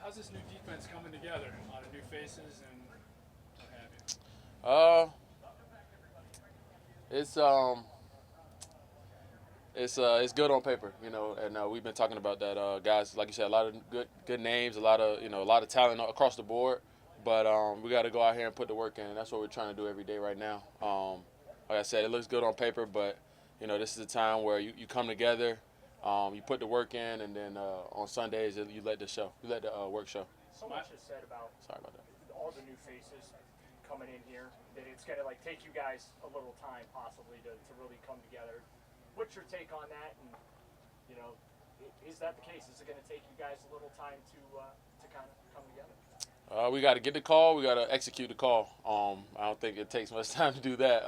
How's this new defense coming together? A lot of new faces and what have you. Uh, it's it's good on paper, and we've been talking about that. Guys, like you said, a lot of good names, a lot of talent across the board. But we got to go out here and put the work in, and that's what we're trying to do every day right now. Like I said, it looks good on paper, but this is a time where you come together, you put the work in, and then on Sundays you let the work show. So much is said about Sorry about that. all the new faces coming in here that it's going to take you guys a little time possibly to really come together. What's your take on that? And is that the case? Is it going to take you guys a little time to kind of come together? We got to get the call. We got to execute the call. I don't think it takes much time to do that.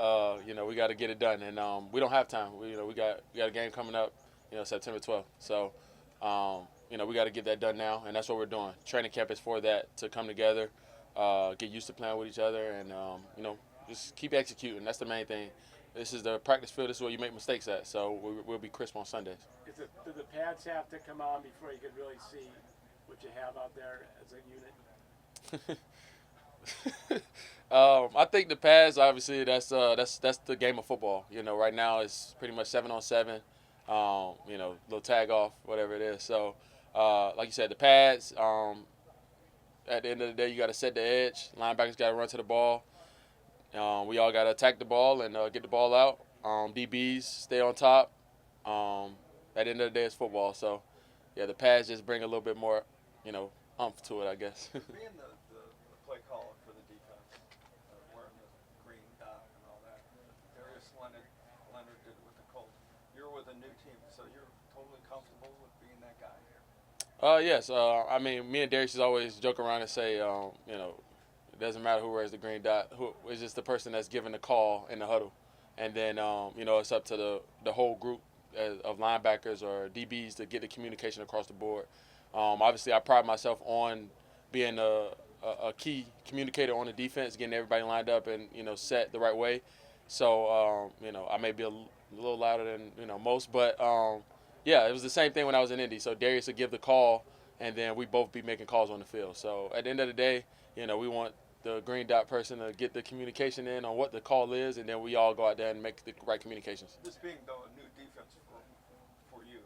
We got to get it done, and we don't have time. We got a game coming up, September 12th. So, we got to get that done now, and that's what we're doing. Training camp is for that, to come together, get used to playing with each other, and just keep executing. That's the main thing. This is the practice field. This is where you make mistakes at. So we'll be crisp on Sundays. Do the pads have to come on before you can really see what you have out there as a unit? I think the pads, obviously, that's the game of football. Right now it's pretty much 7-on-7. Little tag off, whatever it is. So, like you said, the pads. At the end of the day, you got to set the edge. Linebackers got to run to the ball. We all got to attack the ball and get the ball out. DBs stay on top. At the end of the day, it's football. So, yeah, the pads just bring a little bit more, umph to it, I guess. Being the play caller for the defense, wearing the green dot and all that, Darius Leonard did it with the Colts. You're with a new team, so you're totally comfortable with being that guy here? Yes. Me and Darius always joke around and say, it doesn't matter who wears the green dot. It's just the person that's giving the call in the huddle. And then, it's up to the whole group of linebackers or DBs to get the communication across the board. Obviously, I pride myself on being a key communicator on the defense, getting everybody lined up and, set the right way. So, I may be a little louder than, most. But, it was the same thing when I was in Indy. So Darius would give the call, and then we both be making calls on the field. So at the end of the day, we want the green dot person to get the communication in on what the call is, and then we all go out there and make the right communications. This being, though, a new defense for you,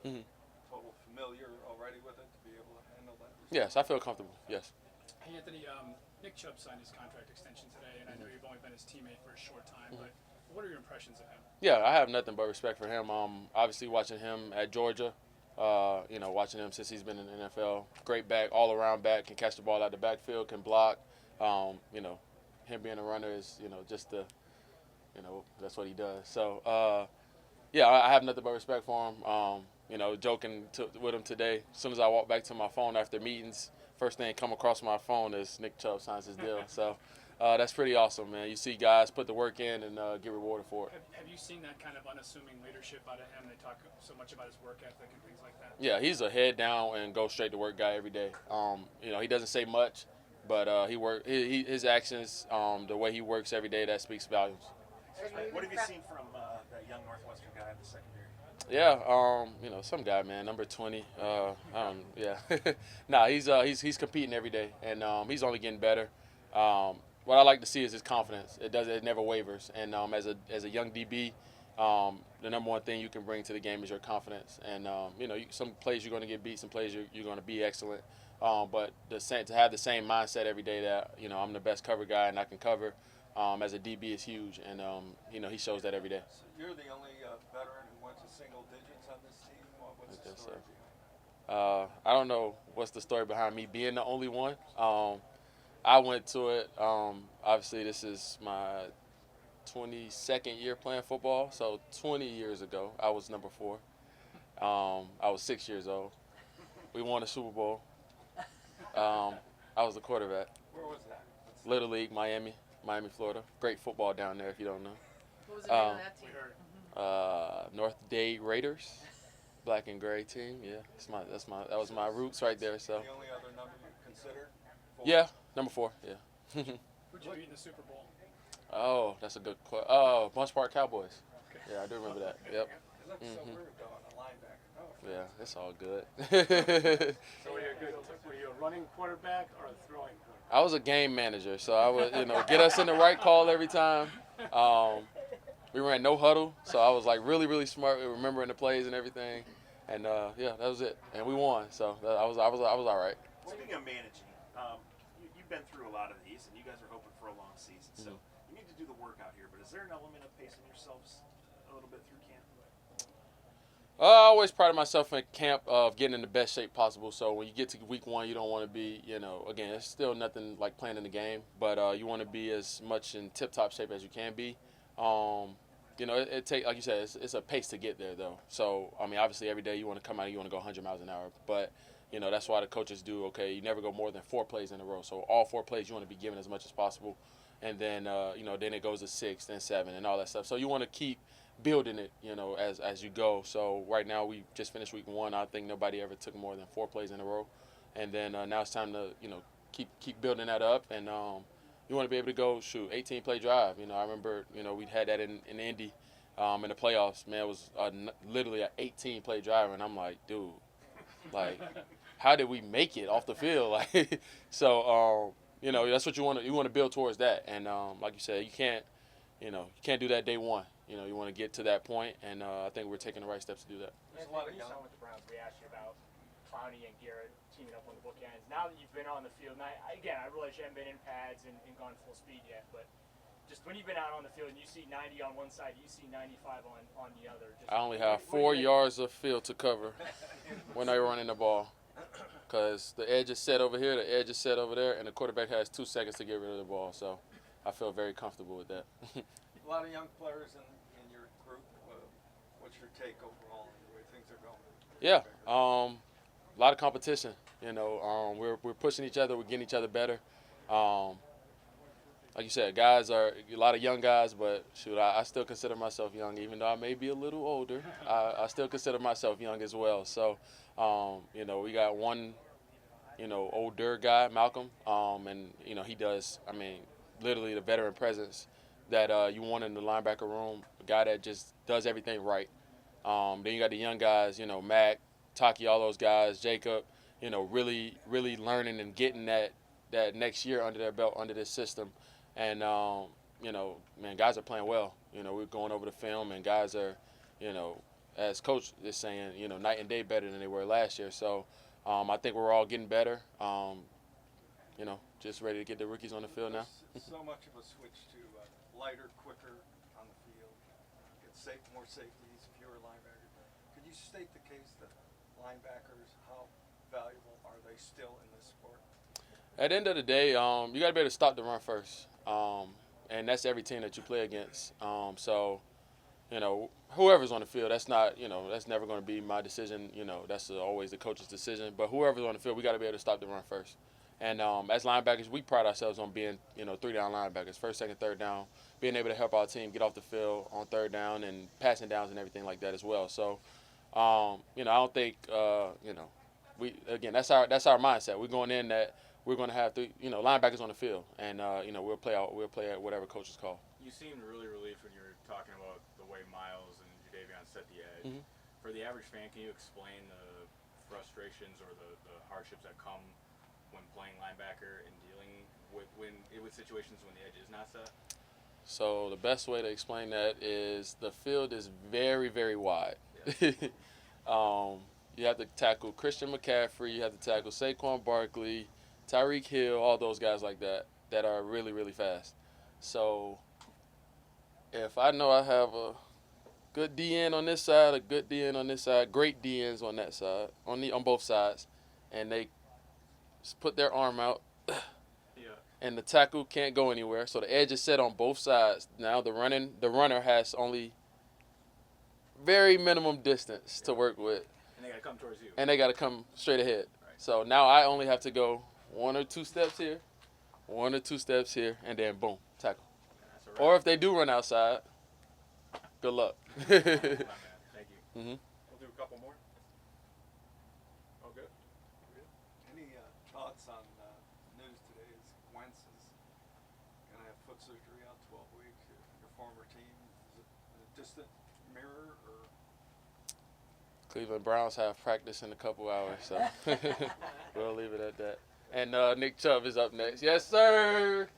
total familiar already with it to be able to handle that? Yes, I feel comfortable, yes. Hey, Anthony, Nick Chubb signed his contract extension today, and I know you've only been his teammate for a short time, but what are your impressions of him? Yeah, I have nothing but respect for him. Obviously, watching him at Georgia, watching him since he's been in the NFL. Great back, all-around back, can catch the ball out the backfield, can block. Him being a runner is, just that's what he does. So, I have nothing but respect for him. Joking with him today. As soon as I walk back to my phone after meetings, first thing come across my phone is Nick Chubb signs his deal. So, that's pretty awesome, man. You see guys put the work in and get rewarded for it. Have you seen that kind of unassuming leadership out of him? They talk so much about his work ethic and things like that. Yeah, he's a head down and go straight to work guy every day. He doesn't say much, but his actions, the way he works every day, that speaks volumes. What have you seen from that young Northwestern guy in the secondary? Yeah, some guy, man, number 20. Nah, he's competing every day, and he's only getting better. What I like to see is his confidence. It never wavers. And as a young DB, the number one thing you can bring to the game is your confidence. And some plays you're going to get beat, some plays you're going to be excellent. But to have the same mindset every day that I'm the best cover guy and I can cover as a DB is huge. And he shows that every day. So you're the only veteran who went to single digits on this team. What's the story behind it? I don't know what's the story behind me being the only one. I went to it. Obviously, this is my 22nd year playing football. So 20 years ago, I was number 4. I was 6 years old. We won a Super Bowl. I was the quarterback. Where was that? Little League, Miami, Florida. Great football down there, if you don't know. What was the name of that team? North Dade Raiders, black and gray team. Yeah, that was my roots right there. So. The only other number you considered? Yeah, number 4. Yeah. Who'd you beat in the Super Bowl? Oh, that's a good question. Oh, Bunch Park Cowboys. Yeah, I do remember that. Yep. It looks so weird though on a linebacker. No Yeah, it's all good. So were you a running quarterback or a throwing quarterback? I was a game manager, so I would, get us in the right call every time. We ran no huddle, so I was like really, really smart with remembering the plays and everything. And yeah, that was it. And we won, so I was all right. Speaking of managing, you've been through a lot of these, and you guys are hoping for a long season. So you need to do the work out here. But is there an element of pacing yourselves a little bit through camp? I always prided myself in camp of getting in the best shape possible. So when you get to week 1, you don't want to be, again, it's still nothing like playing in the game, but you want to be as much in tip-top shape as you can be. It take, like you said, it's a pace to get there though. So I mean, obviously every day you want to come out and you want to go 100 miles an hour, but that's why the coaches do. Okay, you never go more than 4 plays in a row. So all 4 plays you want to be given as much as possible, and then then it goes to 6, then 7, and all that stuff. So you want to keep building it, as you go. So right now we just finished week 1. I think nobody ever took more than 4 plays in a row, and then now it's time to keep building that up, and you want to be able to go 18 play drive. I remember we had that in Indy in the playoffs. Man, it was literally an 18 play drive, and I'm like, dude, like how did we make it off the field? Like so that's what you want to build towards that, and like you said, you can't do that day one. You want to get to that point, and I think we're taking the right steps to do that. There's a lot of young with the Browns. We asked you about Clowney and Garrett teaming up on the bookends. Now that you've been on the field, and I realize you haven't been in pads and gone full speed yet, but just when you've been out on the field and you see 90 on one side, you see 95 on the other. I only have 4 yards of field to cover when I'm running the ball, because the edge is set over here, the edge is set over there, and the quarterback has 2 seconds to get rid of the ball. So I feel very comfortable with that. A lot of young players in your group. What's your take overall on the way things are going? Yeah, a lot of competition. We're pushing each other. We're getting each other better. Like you said, guys are a lot of young guys, but I still consider myself young, even though I may be a little older. I still consider myself young as well. So, we got one, older guy, Malcolm, and he does. I mean, literally the veteran presence that you want in the linebacker room, a guy that just does everything right. Then you got the young guys, Mac, Taki, all those guys, Jacob, really, really learning and getting that next year under their belt, under this system. And, man, guys are playing well. We're going over the film, and guys are, as Coach is saying, night and day better than they were last year. So I think we're all getting better. Just ready to get the rookies on the field now. So much of a switch to lighter, quicker on the field. Get more safeties, fewer linebackers. Could you state the case that linebackers, how valuable are they still in this sport? At the end of the day, you got to be able to stop the run first, and that's every team that you play against. So, whoever's on the field, that's not, that's never going to be my decision. That's always the coach's decision. But whoever's on the field, we got to be able to stop the run first. And as linebackers, we pride ourselves on being, 3-down linebackers, first, second, third down, being able to help our team get off the field on third down and passing downs and everything like that as well. So, I don't think, that's our mindset. We're going in that we're going to have linebackers on the field, and we'll play at whatever coaches call. You seemed really relieved when you were talking about the way Miles and Jadeveon set the edge. Mm-hmm. For the average fan, can you explain the frustrations or the hardships that come when playing linebacker and dealing with situations when the edge is not set? So the best way to explain that is the field is very, very wide. Yeah. You have to tackle Christian McCaffrey. You have to tackle Saquon Barkley, Tyreek Hill, all those guys like that are really, really fast. So if I know I have a good DN on this side, a good DN on this side, great DNs on that side, on both sides, and they put their arm out, and the tackle can't go anywhere. So the edge is set on both sides. Now the runner has only very minimum distance to work with. And they got to come towards you. And they got to come straight ahead. Right. So now I only have to go 1 or 2 steps here, 1 or 2 steps here, and then boom, tackle. Or if they do run outside, good luck. Thank you. Mm-hmm. We'll do a couple more. Oh, good. Any thoughts on news today is Wentz is going to have foot surgery out 12 weeks. Your former team, is it a distant mirror? Or? Cleveland Browns have practice in a couple hours, so we'll leave it at that. And Nick Chubb is up next. Yes, sir.